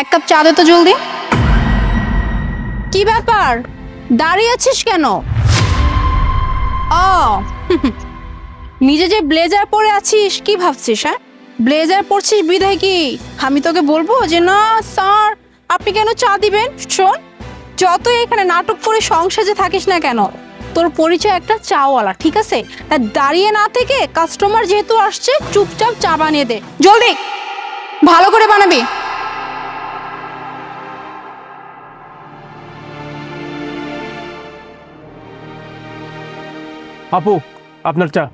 এক কাপ চা দে তো জলদি। কি ব্যাপার, দাঁড়িয়ে আছিস কেন? ও নিজে যে ব্লেজার পরে আছিস কি ভাবছিস? হ্যাঁ, ব্লেজার পরছিস বিধায় কি আমি তোকে বলবো যে না স্যার আপনি কেন চা দিবেন? শোন, যতই এখানে নাটক করে সংসারে থাকিস না কেন, তোর পরিচয় একটা চাওয়ালা, ঠিক আছে? তা দাঁড়িয়ে না থেকে কাস্টমার যেহেতু আসছে চুপচাপ চা বানিয়ে দে জলদি, ভালো করে বানাবি। আপু, আপনার চা।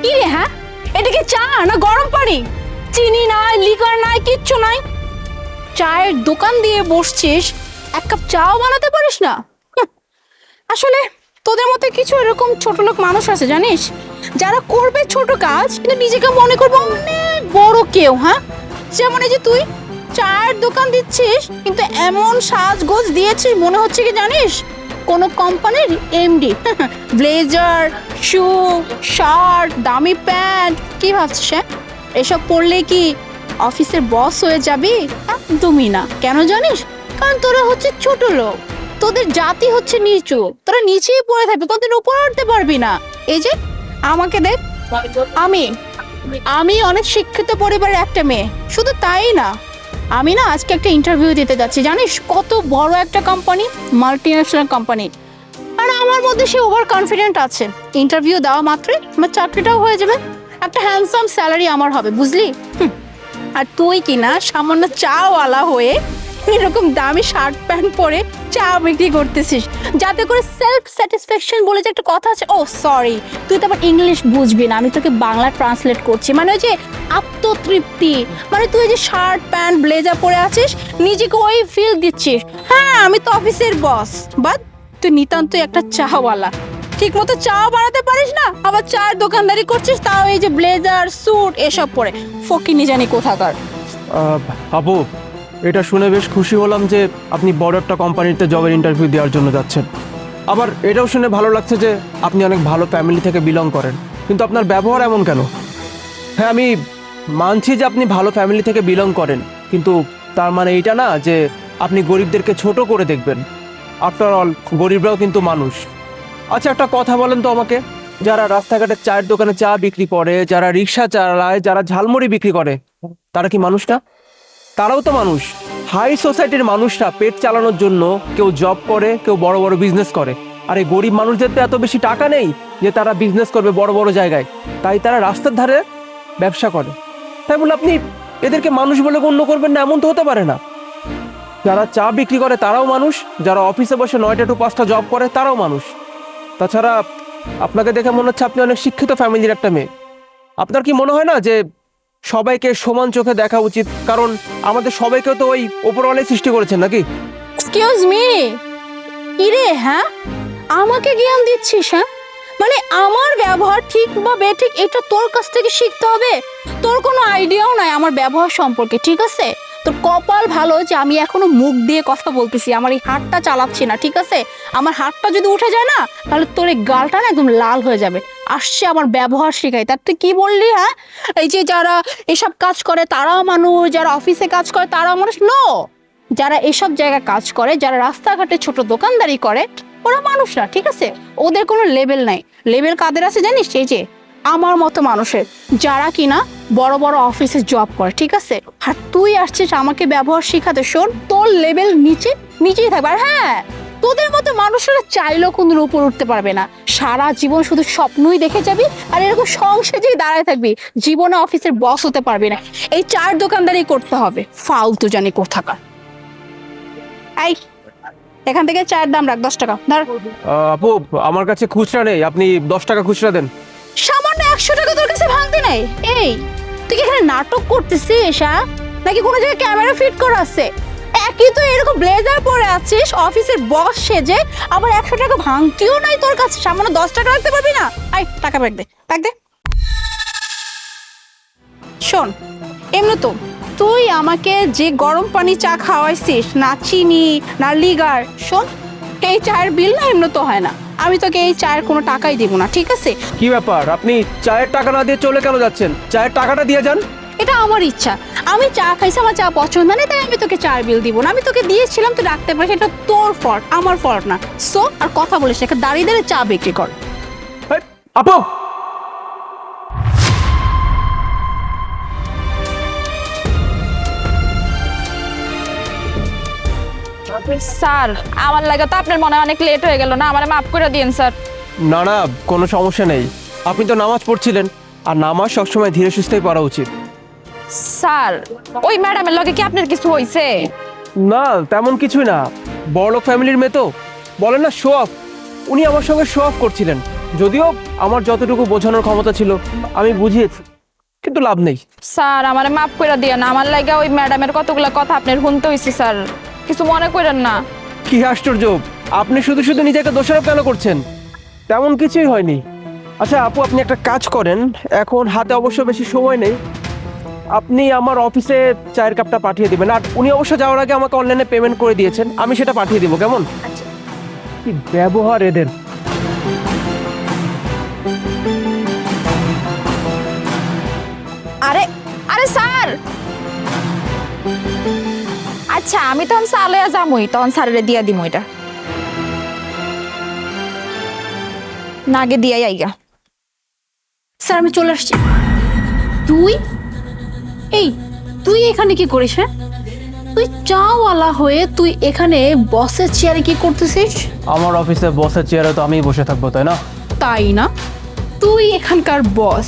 কি রে, হ্যাঁ এটা কি চা না গরম পানি? চিনি নাই, লিকার নাই, কিচ্ছু নাই। চায়ের দোকান দিয়ে বসছিস, এক কাপ চাও বানাতে পারিস না? আসলে তোদের মধ্যে কিছু এরকম ছোট লোক মানুষ আছে জানিস, যারা করবে ছোট কাজ কিন্তু নিজেকে মনে করবে অনেক বড় কেউ। হ্যাঁ, যেমন এই যে তুই চায়ের দোকান দিচ্ছিস কিন্তু এমন সাজগোজ দিয়েছিস মনে হচ্ছে কি জানিস কোনো কোম্পানির এমডি। ব্লেজার, শু, শার্ট, দামি প্যান্ট, কি ভাবছিস? হ্যাঁ, এসব পরলে কি অফিসের বস হয়ে যাবি? একদমই না। কেন জানিস? কারণ তোরা হচ্ছে ছোট লোক, তোদের জাতি হচ্ছে নিচু, তোরা নিচেই পড়ে থাকবি, কোনদিন উপরে উঠতে পারবি না। এই যে আমাকে দেখ, আমি আমি অনেক শিক্ষিত পরিবারের একটা মেয়ে, শুধু তাই না, আমি না আজকে একটা ইন্টারভিউ দিতে যাচ্ছি জানিস, কত বড় একটা কোম্পানি, মাল্টি ন্যাশনাল কোম্পানি। আর আমার মধ্যে সে ওভার কনফিডেন্ট আছে, ইন্টারভিউ দেওয়া মাত্রই আমার চাকরিটাও হয়ে যাবে, একটা হ্যান্ডসাম স্যালারি আমার হবে, বুঝলি? আর তুই কি না সামান্য চাওয়ালা হয়ে এরকম দামি শার্ট প্যান্ট পরে চা বিক্রি করতেছিস, যাতে করে সেলফ স্যাটিসফ্যাকশন বলে যে একটা কথা আছে। ও সরি, তুই তো আবার ইংলিশ বুঝবি না, আমি তোকে বাংলা ট্রান্সলেট করছি। মানে ওই যে আত্মতৃপ্তি, মানে তুই যে শার্ট প্যান্ট ব্লেজার পরে আছিস নিজেকে ওই ফিল দিচ্ছিস, হ্যাঁ আমি তো অফিসের বস, বাট তুই নিতান্তই একটা চাওয়ালা। ঠিক মতো চা বানাতে পারিস না, আবার চায়ের দোকানদারি করছিস, তাও এই যে ব্লেজার স্যুট এসব পরে, ফকিনি জানি কোথাকার। আপু, এটা শুনে বেশ খুশি হলাম যে আপনি বড় একটা কোম্পানিতে জবের ইন্টারভিউ দেওয়ার জন্য যাচ্ছেন। আবার এটাও শুনে ভালো লাগছে যে আপনি অনেক ভালো ফ্যামিলি থেকে বিলং করেন, কিন্তু আপনার ব্যবহার এমন কেন? হ্যাঁ, আমি মানছি যে আপনি ভালো ফ্যামিলি থেকে বিলং করেন, কিন্তু তার মানে এইটা না যে আপনি গরিবদেরকে ছোট করে দেখবেন। আফটার অল গরিবরাও কিন্তু মানুষ। আচ্ছা, একটা কথা বলেন তো আমাকে, যারা রাস্তাঘাটে চায়ের দোকানে চা বিক্রি করে, যারা রিক্সা চালায়, যারা ঝালমুড়ি বিক্রি করে, তারা কি মানুষ না? তারাও তো মানুষ। হাই সোসাইটির মানুষরা পেট চালানোর জন্য কেউ জব করে, কেউ বড় বড় বিজনেস করে। আর এই গরিব মানুষদের তো এত বেশি টাকা নেই যে তারা বিজনেস করবে বড় বড় জায়গায়, তাই তারা রাস্তার ধারে ব্যবসা করে। তাই বলে আপনি এদেরকে মানুষ বলে গণ্য করবেন না, এমন তো হতে পারে না। যারা চা বিক্রি করে তারাও মানুষ, যারা অফিসে বসে 9টা to 5টা জব করে তারাও মানুষ। তাছাড়া আপনাকে দেখে মনে হচ্ছে আপনি অনেক শিক্ষিত ফ্যামিলির একটা মেয়ে। আপনার কি মনে হয় না যে সবাইকে সমান চোখে দেখা উচিত? কারণ আমাদের সবাইকে তো ওই ওপরওয়ালাই সৃষ্টি করেছেন, নাকি? এক্সকিউজ মি, কি রে, হ্যাঁ আমাকে জ্ঞান দিচ্ছিস? হ্যাঁ, মানে আমার ব্যবহার ঠিক বা বেঠিক এটা তোর কাছ থেকে শিখতে হবে? তোর কোনো আইডিয়াও নাই আমার ব্যবহার সম্পর্কে, ঠিক আছে? তোর কপাল ভালো যে আমি এখনো মুখ দিয়ে কথা বলতেছি, আমার এই হাতটা চালাচ্ছি না, ঠিক আছে? আমার হাতটা যদি উঠে যায় না, তাহলে তোর এই গালটা না একদম লাল হয়ে যাবে। আসছে আমার ব্যবহার শেখাই, তার তুই কি বললি? হ্যাঁ, এই যে যারা এসব কাজ করে তারাও মানুষ, যারা অফিসে কাজ করে তারাও মানুষ? নো, যারা এসব জায়গায় কাজ করে, যারা রাস্তাঘাটে ছোট দোকানদারি করে, ওরা মানুষ না, ঠিক আছে? ওদের কোনো লেভেল নাই। লেভেল কাদের আছে জানিস? এই যে আমার মতো মানুষের, যারা কিনা বড় বড় অফিসে জব করে, ঠিক আছে? আর তুই আসছিস আমাকে ব্যবহার শিখাতে? শোন, তোর লেভেল নিচেই থাকবে। আর হ্যাঁ, তোদের মতো মানুষেরা চাইলেও কোনো উপর উঠতে পারবে না, সারা জীবন শুধু স্বপ্নই দেখে যাবি আর এরকম সংসেজেই দাঁড়ায় থাকবি, জীবনে অফিসের বস হতে পারবি না। এই চার দোকানদারি করতে হবে, ফালতু জানি কোথাকার। এই, এখান থেকে চায়ের দাম রাখ 10 টাকা ধর। আপু, আমার কাছে খুচরা নেই, আপনি 10 টাকা খুচরা দেন। সামান্য 100 টাকা তোর কাছে ভাঙতে নেই? এই, তুই কি এখানে নাটক করতেছিস? হ্যাঁ, নাকি কোনো জায়গায় ক্যামেরা ফিট করা আছে? একই তো এরকম ব্লেজার পরে আছিস অফিসের বস সেজে, আবার 100 টাকা ভাঙতিও নাই তোর কাছে, সামান্য 10 টাকা রাখতে পারবি না? আই, টাকা ব্যাগ দে, ব্যাগ দে। শোন, এমনি তো তুই আমাকে যে গরম পানি চা খাওয়াইছিস, না চিনি না লিগার, শোন এই চায়ের বিল না এমনি তো হয় না, আমি তোকে এই চায়ের কোনো টাকাই দেবো না, ঠিক আছে? কি ব্যাপার, আপনি চায়ের টাকা না দিয়ে চলে কেন যাচ্ছেন? চায়ের টাকাটা দিয়ে যান। এটা আমার ইচ্ছা, আমি চা খাইছি, আমার চা পছন্দ নেই, তাই আমি তোকে চায়ের বিল দিব না। আমি তোকে দিয়েছিলাম, তুই রাখতে পারিস, এটা তোর ফল্ট, আমার ফল্ট না। সো আর কথা বলিস না, দাঁড়িয়ে দাঁড়িয়ে চা বিক্রি কর। এই, আপু, স্যার আমার লাগে তো আপনার মনে হয় অনেক লেট হয়ে গেল না, আমার মাফ করে দিন স্যার। না না, কোনো সমস্যা নেই। আপনি তো নামাজ পড়ছিলেন, আর নামাজ সবসময় ধীরে সুস্থেই পড়া উচিত। স্যার ওই ম্যাডামের লগে কি আপনার কিছু হয়েছে? না, তেমন কিছুই না। বড়লোক ফ্যামিলির মেয়ে তো, বলেন না শো অফ। উনি আমার সঙ্গে শো অফ করছিলেন, যদিও আমার যতটুকু বোঝানোর ক্ষমতা ছিল আমি বুঝিয়েছি, কিন্তু লাভ নেই। স্যার আমার মাফ করে দিন, আমার লাগে ওই ম্যাডামের কতগুলো কথা আপনার শুনতে হয়েছে স্যার, কিছু মনে করেন না। কি আশ্চর্য, আপনি শুধু শুধু নিজেকে দোষারোপ কেন করছেন? তেমন কিছুই হয়নি। আচ্ছা আপু, আপনি একটা কাজ করেন, এখন হাতে অবশ্য বেশি সময় নেই, আপনি আমার অফিসে চায়ের কাপটা পাঠিয়ে দিবেন। আর উনি অবশ্য যাওয়ার আগে আমাকে অনলাইনে পেমেন্ট করে দিয়েছেন, আমি সেটা পাঠিয়ে দিব, কেমন? কি ব্যবহার এদের! আরে আরে স্যার, আচ্ছা আমি তখন সালে যামই, তখন স্যারের দিয়া দিম ওইটা, নাগে দিয়াই আইগা। স্যার আমি চলে আসছি। তুই এই তুই এখানে কি করিস? হ্যাঁ, তুই চাওয়ালা হয়ে তুই এখানে বসের চেয়ারে কি করতেছিস? আমার অফিসে বসের চেয়ারে তো আমিই বসে থাকবো, তাই না? তাই না, তুই এখানকার বস,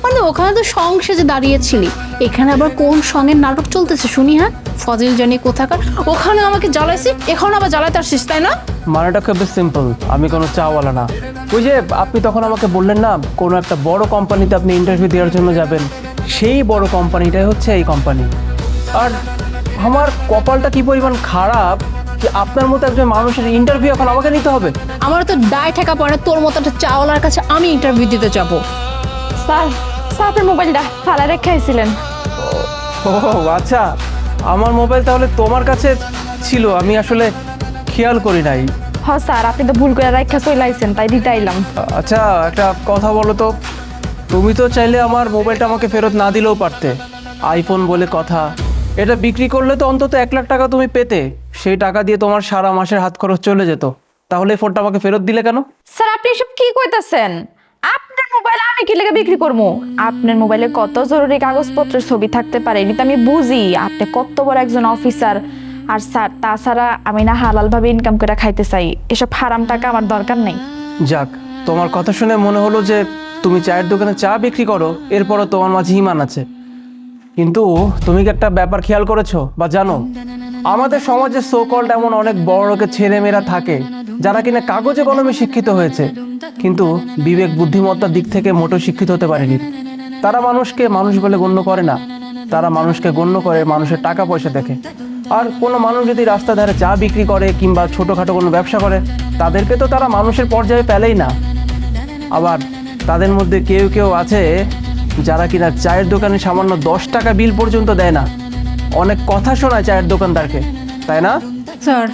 মানে ওখানে তো সং সেজে দাঁড়িয়েছিলি, এখানে আবার কোন সঙ্গের নাটক চলতেছে শুনি? হ্যাঁ, ফজিল জানি কোথাকার, ওখানে আমাকে জ্বালাইছি, এখন আবার জ্বালাইতে আসছিস, তাই না? মানেটা খুব সিম্পল, আমি কোনো চাওয়ালা না। ওই যে আপনি তখন আমাকে বললেন না, কোনো একটা বড় কোম্পানিতে আপনি ইন্টারভিউ দেওয়ার জন্য যাবেন, সেই বড় কোম্পানিটাই হচ্ছে এই কোম্পানি। আর আমার কপালটা কি পরিমাণ খারাপ যে আপনার মতো একজন মানুষের ইন্টারভিউ এখন আমাকে নিতে হবে। আমার তো দায় ঠেকা পড়ে তোর মতো একটা চাওয়ালার কাছে আমি ইন্টারভিউ দিতে যাবো। স্যার স্যার আপনার মোবাইলটা ফালা রেখেছিলেন। ও আচ্ছা, আমার মোবাইল তাহলে তোমার কাছে ছিল, আমি আসলে খেয়াল করি নাই। হ স্যার, আপনি তো ভুল করে রেখা চলে আইছেন, তাই দিতে আইলাম। আচ্ছা একটা কথা বলো তো, তুমি তো চাইলে আমার মোবাইলটা আমাকে ফেরত না দিলেও পারতে। আইফোন বলে কথা, এটা বিক্রি করলে তো অন্তত 1 লাখ টাকা তুমি পেতে, সেই টাকা দিয়ে তোমার সারা মাসের হাত খরচ চলে যেত। তাহলে এই ফোনটা আমাকে ফেরত দিলে কেন? স্যার আপনি এসব কি কইতাছেন? আপনার মোবাইল আমি কি লেগে বিক্রি করবো? আপনার মোবাইলে কত জরুরি কাগজপত্রের ছবি থাকতে পারে, এটা আমি বুঝি, আপনি কত বড় একজন অফিসার। আর স্যার তাছাড়া আমি না হালাল ভাবে ইনকাম করে খাইতে চাই, এসব হারাম টাকা আমার দরকার নেই। যাক, তোমার কথা শুনে মনে হলো যে তুমি চায়ের দোকানে চা বিক্রি করো, এরপরও তোমার মাঝে ঈমান আছে। কিন্তু তুমি কি একটা ব্যাপার খেয়াল করেছো বা জানো, আমাদের সমাজে সো কল্ড এমন অনেক বড় লোকের ছেলেমেয়েরা থাকে যারা কিনা কাগজে কলমে শিক্ষিত হয়েছে, কিন্তু বিবেক বুদ্ধিমত্তার দিক থেকে মোটেও শিক্ষিত হতে পারেনি। তারা মানুষকে মানুষ বলে গণ্য করে না, তারা মানুষকে গণ্য করে মানুষের টাকা পয়সা দেখে। আর কোনো মানুষ যদি রাস্তা ধারে চা বিক্রি করে কিংবা ছোটোখাটো কোনো ব্যবসা করে, তাদেরকে তো তারা মানুষের পর্যায়ে ফেলেই না। আবার তাদের মধ্যে কেউ কেউ আছে যারা কিনা চায়ের দোকানে সামান্য 10 টাকা বিল পর্যন্ত দেয় না, অনেক কথা শোনায় চায়ের দোকানদারকে, তাই না? Sir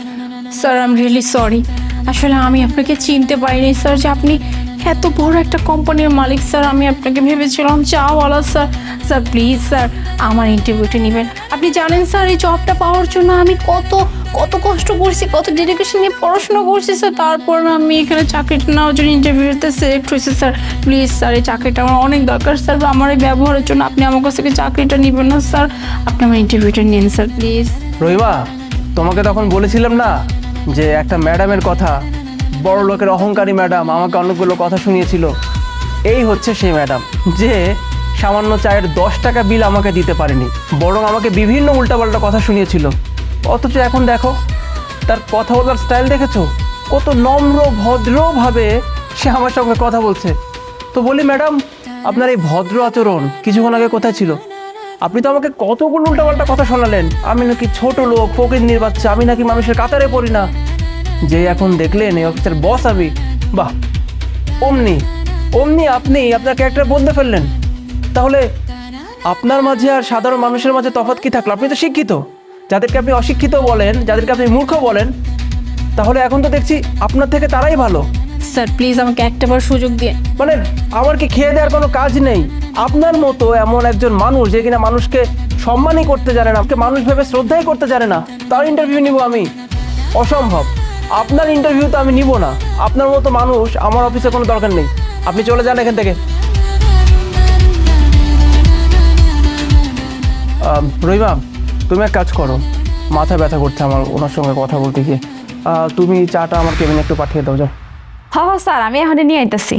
sir I am really sorry, আসলে আমি আপনাকে চিনতে পারিনি স্যার যে আপনি এত বড় একটা কোম্পানির মালিক। স্যার আমি আপনাকে ভেবেছিলাম চাওয়ালা। স্যার স্যার প্লিজ স্যার আমার ইন্টারভিউটা নেবেন। আপনি জানেন স্যার এই জবটা পাওয়ার জন্য আমি কত কত কষ্ট করছি, কত ডেডিকেশন নিয়ে পড়াশোনা করছি স্যার, তারপর আমি এখানে চাকরিটা নেওয়ার জন্য ইন্টারভিউতে সিলেক্ট হয়েছি। স্যার প্লিজ স্যার এই চাকরিটা আমার অনেক দরকার স্যার, আমার এই ব্যবহারের জন্য আপনি আমার কাছ থেকে চাকরিটা নেবেন না স্যার, আপনি আমার ইন্টারভিউটা নিন স্যার প্লিজ। রহিমা, তোমাকে তখন বলেছিলাম না যে একটা ম্যাডামের কথা, বড় লোকের অহংকারী ম্যাডাম আমাকে অনেকগুলো কথা শুনিয়েছিল। এই হচ্ছে সেই ম্যাডাম যে সামান্য চায়ের 10 টাকা বিল আমাকে দিতে পারেনি, বরং আমাকে বিভিন্ন উল্টাপাল্টা কথা শুনিয়েছিল। অথচ এখন দেখো তার কথা বলার স্টাইল দেখেছো, কত নম্র ভদ্রভাবে সে আমার সঙ্গে কথা বলছে। তো বলি ম্যাডাম, আপনার এই ভদ্র আচরণ কিছুক্ষণ আগে কোথায় ছিল? আপনি তো আমাকে কতগুলো উল্টাপাল্টা কথা শোনালেন, আমি নাকি ছোট লোক, ফকিন্নির বাচ্চা, আমি নাকি মানুষের কাতারে পড়ি না। যে এখন দেখলেন এই অফিসের বস আমি, বাহ, অমনি অমনি আপনি আপনার ক্যারেক্টার বদলে ফেললেন। তাহলে আপনার মাঝে আর সাধারণ মানুষের মাঝে তফাৎ কি থাকলো? আপনি তো শিক্ষিত, যাদেরকে আপনি অশিক্ষিত বলেন, যাদেরকে আপনি মূর্খ বলেন, তাহলে এখন তো দেখছি আপনার থেকে তারাই ভালো। স্যার প্লিজ আমাকে একটাবার সুযোগ দিয়ে। মানে আমার কি খেয়ে দেওয়ার কোনো কাজ নেই? আপনার মতো এমন একজন মানুষ যে কিনা মানুষকে সম্মানই করতে জানে না, মানুষ ভেবে শ্রদ্ধাই করতে জানে না, তার ইন্টারভিউ নিব আমি? অসম্ভব। আপনার ইন্টারভিউ তো আমি নিব না। আপনার মতো মানুষ আমার অফিসে কোনো দরকার নেই। আপনি চলে যান এখান থেকে। রহিমা, তুমি এক কাজ করো, মাথা ব্যথা করছে আমার ওনার সঙ্গে কথা বলতে গিয়ে। তুমি চাটা আমার কেবিনে একটু পাঠিয়ে দাও, যাও। হ্যাঁ স্যার, আমি এখানে নিয়ে আইতাছি।